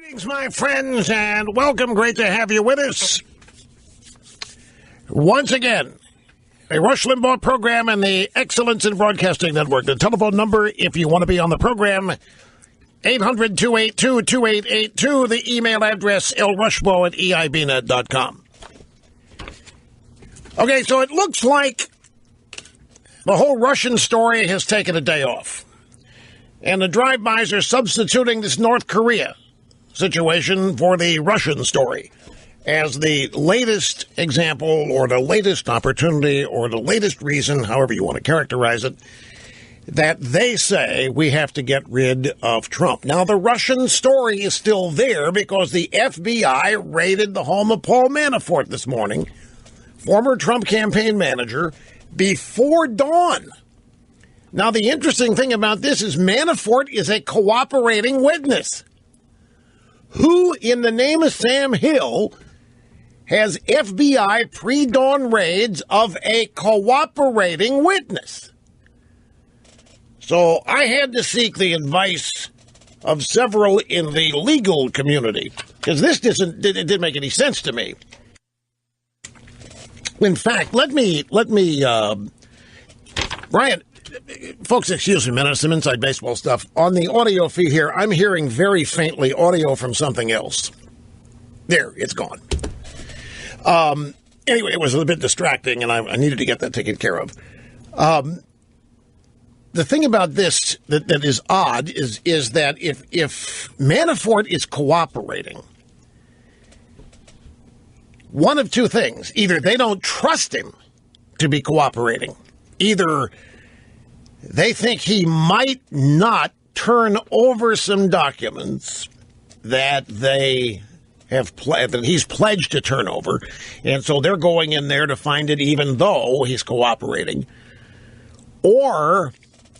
Thanks, my friends, and welcome. Great to have you with us. Once again, a Rush Limbaugh program and the Excellence in Broadcasting Network. The telephone number, if you want to be on the program, 800-282-2882. The email address, lrushbaugh@eibnet.com. Okay, so it looks like the whole Russian story has taken a day off. And the drive-bys are substituting this North Korea situation for the Russian story as the latest example or the latest opportunity or the latest reason, however you want to characterize it, that they say we have to get rid of Trump. Now, the Russian story is still there because the FBI raided the home of Paul Manafort this morning, former Trump campaign manager, before dawn. Now, the interesting thing about this is Manafort is a cooperating witness. Who, in the name of Sam Hill, has FBI pre-dawn raids of a cooperating witness? So I had to seek the advice of several in the legal community, because this didn't make any sense to me. In fact, let me, Brian, folks, excuse me a minute, some inside baseball stuff. On the audio feed here, I'm hearing very faintly audio from something else. There, it's gone. Anyway, it was a little bit distracting, and I needed to get that taken care of. The thing about this that is odd is that if Manafort is cooperating, one of two things. Either they don't trust him to be cooperating, either they think he might not turn over some documents that they have that he's pledged to turn over, and so they're going in there to find it even though he's cooperating. Or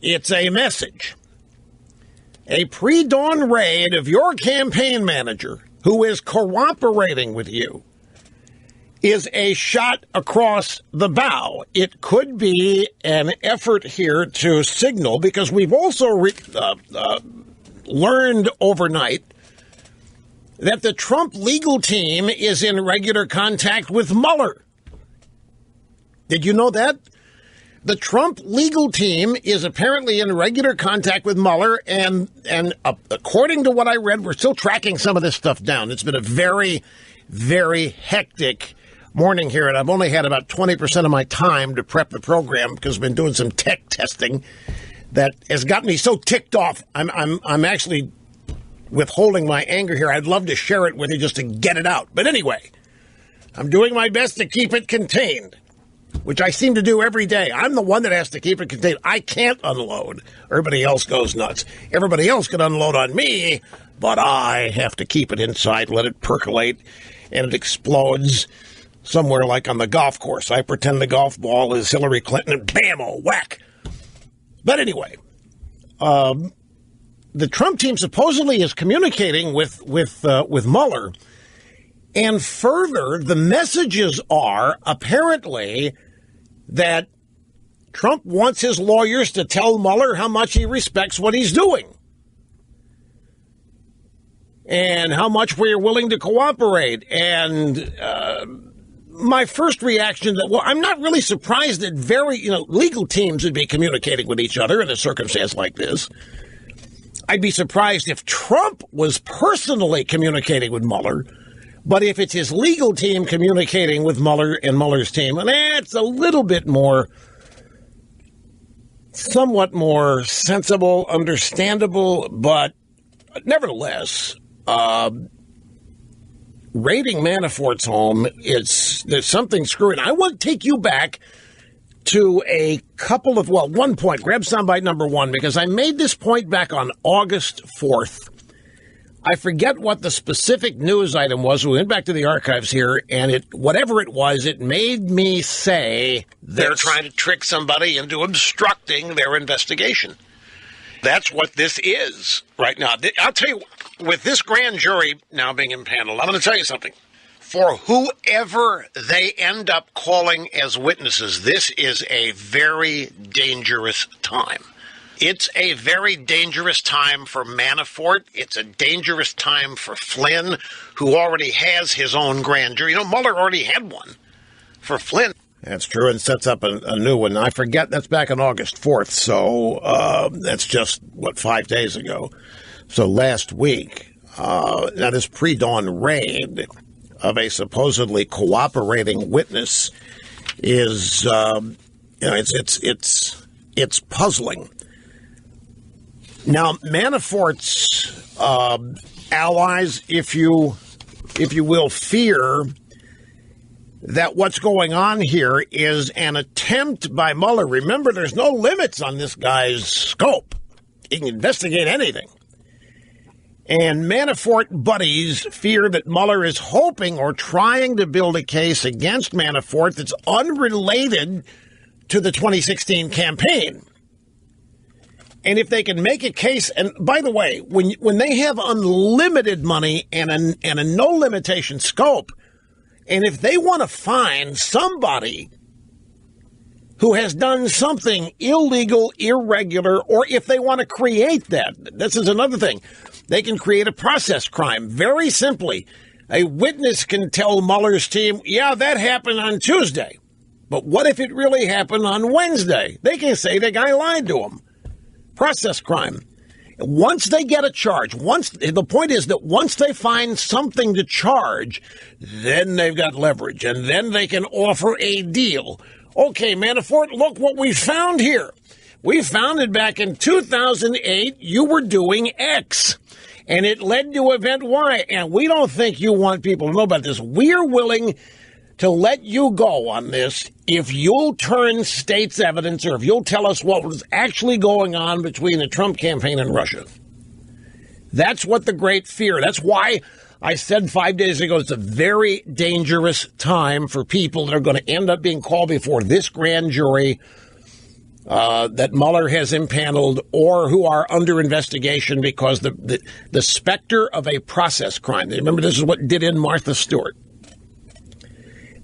it's a message. A pre-dawn raid of your campaign manager who is cooperating with you is a shot across the bow. It could be an effort here to signal, because we've also learned overnight that the Trump legal team is in regular contact with Mueller. Did you know that? The Trump legal team is apparently in regular contact with Mueller, and according to what I read, we're still tracking some of this stuff down. It's been a very, very hectic morning here, and I've only had about 20% of my time to prep the program because I've been doing some tech testing that has got me so ticked off. I'm actually withholding my anger here. I'd love to share it with you just to get it out. But anyway, I'm doing my best to keep it contained, which I seem to do every day. I'm the one that has to keep it contained. I can't unload. Everybody else goes nuts. Everybody else can unload on me, but I have to keep it inside, let it percolate, and it explodes somewhere like on the golf course. I pretend the golf ball is Hillary Clinton, and bam-o, whack. But anyway, the Trump team supposedly is communicating with Mueller, and further, the messages are apparently that Trump wants his lawyers to tell Mueller how much he respects what he's doing and how much we're willing to cooperate. And my first reaction that, well, I'm not really surprised that legal teams would be communicating with each other in a circumstance like this. I'd be surprised if Trump was personally communicating with Mueller. But if it's his legal team communicating with Mueller and Mueller's team, it's a little bit more, somewhat more sensible, understandable, but nevertheless, raiding Manafort's home, there's something screwing. I want to take you back to a couple of, one point. Grab soundbite number one, because I made this point back on August 4th. I forget what the specific news item was. We went back to the archives here, and whatever it was, it made me say they're trying to trick somebody into obstructing their investigation. That's what this is right now. I'll tell you, with this grand jury now being impaneled, I'm going to tell you something. For whoever they end up calling as witnesses, this is a very dangerous time. It's a very dangerous time for Manafort. It's a dangerous time for Flynn, who already has his own grand jury. Mueller already had one for Flynn. That's true, and sets up a new one. I forget, that's back on August 4th, so that's just, 5 days ago. So last week, now this pre-dawn raid of a supposedly cooperating witness is, it's puzzling. Now, Manafort's allies, if you will, fear that what's going on here is an attempt by Mueller. Remember, there's no limits on this guy's scope. He can investigate anything. And Manafort buddies fear that Mueller is hoping or trying to build a case against Manafort that's unrelated to the 2016 campaign. And if they can make a case, and by the way, when they have unlimited money and a no limitation scope, and if they want to find somebody who has done something illegal, irregular, or if they want to create that, this is another thing, they can create a process crime. Very simply, a witness can tell Mueller's team, yeah, that happened on Tuesday. But what if it really happened on Wednesday? They can say the guy lied to them. Process crime. Once they get a charge, the point is that once they find something to charge, then they've got leverage, and then they can offer a deal. Okay, Manafort, look what we found here. We found it back in 2008. You were doing X, and it led to event Y, and we don't think you want people to know about this. We're willing to let you go on this if you'll turn state's evidence or if you'll tell us what was actually going on between the Trump campaign and Russia. That's what the great fear. That's why I said 5 days ago it's a very dangerous time for people that are going to end up being called before this grand jury that Mueller has impaneled or who are under investigation because the specter of a process crime. Remember, this is what did in Martha Stewart.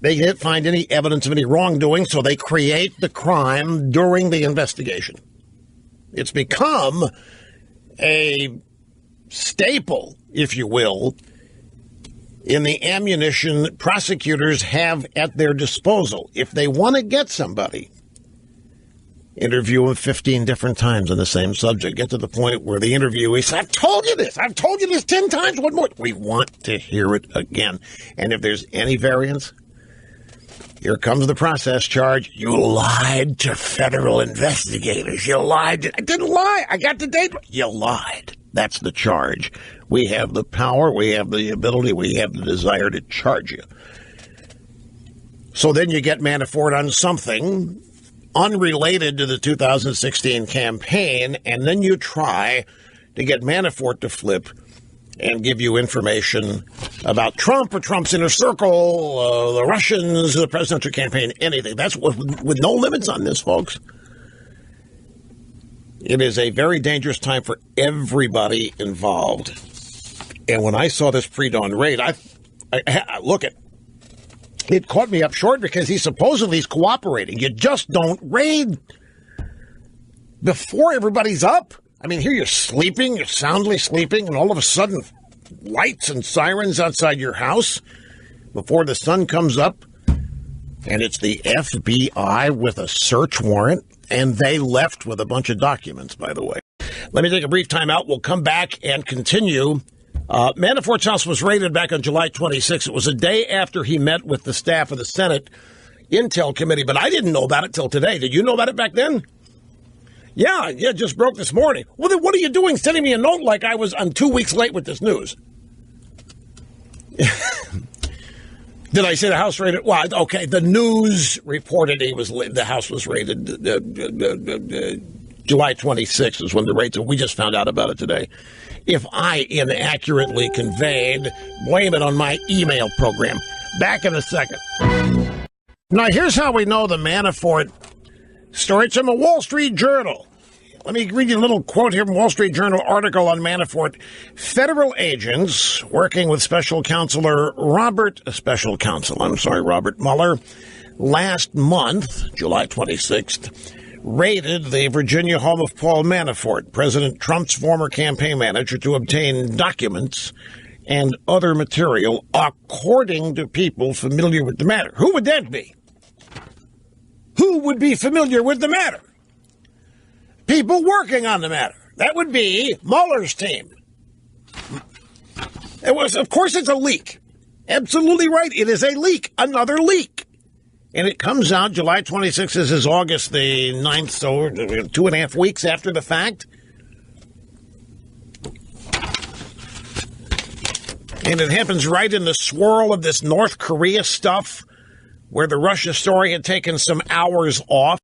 They didn't find any evidence of any wrongdoing, so they create the crime during the investigation. It's become a staple, if you will, in the ammunition prosecutors have at their disposal. If they want to get somebody, interview them 15 different times on the same subject. Get to the point where the interviewee says, I've told you this 10 times. What more? We want to hear it again. And if there's any variance, here comes the process charge. You lied to federal investigators. You lied. I didn't lie. I got the date. You lied. That's the charge. We have the power. We have the ability. We have the desire to charge you. So then you get Manafort on something unrelated to the 2016 campaign, and then you try to get Manafort to flip and give you information about Trump or Trump's inner circle, the Russians, the presidential campaign, anything. That's with no limits on this, folks. It is a very dangerous time for everybody involved. And when I saw this pre-dawn raid, I look at it caught me up short because he's cooperating. You just don't raid before everybody's up. I mean, here you're sleeping, you're soundly sleeping, and all of a sudden, lights and sirens outside your house before the sun comes up, and it's the FBI with a search warrant, and they left with a bunch of documents, by the way. Let me take a brief time out. We'll come back and continue. Manafort's house was raided back on July 26th. It was a day after he met with the staff of the Senate Intel Committee, but I didn't know about it till today. Did you know about it back then? Yeah, just broke this morning. Well, then what are you doing sending me a note like I'm 2 weeks late with this news? Did I say the house raided? Well, okay, the news reported the house was raided. July 26th is when the raid, so we just found out about it today. If I inaccurately conveyed, blame it on my email program. Back in a second. Now, here's how we know the Manafort story. It's from the Wall Street Journal. Let me read you a little quote here from Wall Street Journal article on Manafort. Federal agents working with Special Counsel Robert Mueller last month, July 26th, raided the Virginia home of Paul Manafort, President Trump's former campaign manager, to obtain documents and other material, according to people familiar with the matter. Who would that be? Who would be familiar with the matter? People working on the matter. That would be Mueller's team. Of course, it's a leak. Absolutely right. It is a leak. Another leak. And it comes out July 26th. This is August the 9th, so 2.5 weeks after the fact. And it happens right in the swirl of this North Korea stuff, where the Russia story had taken some hours off.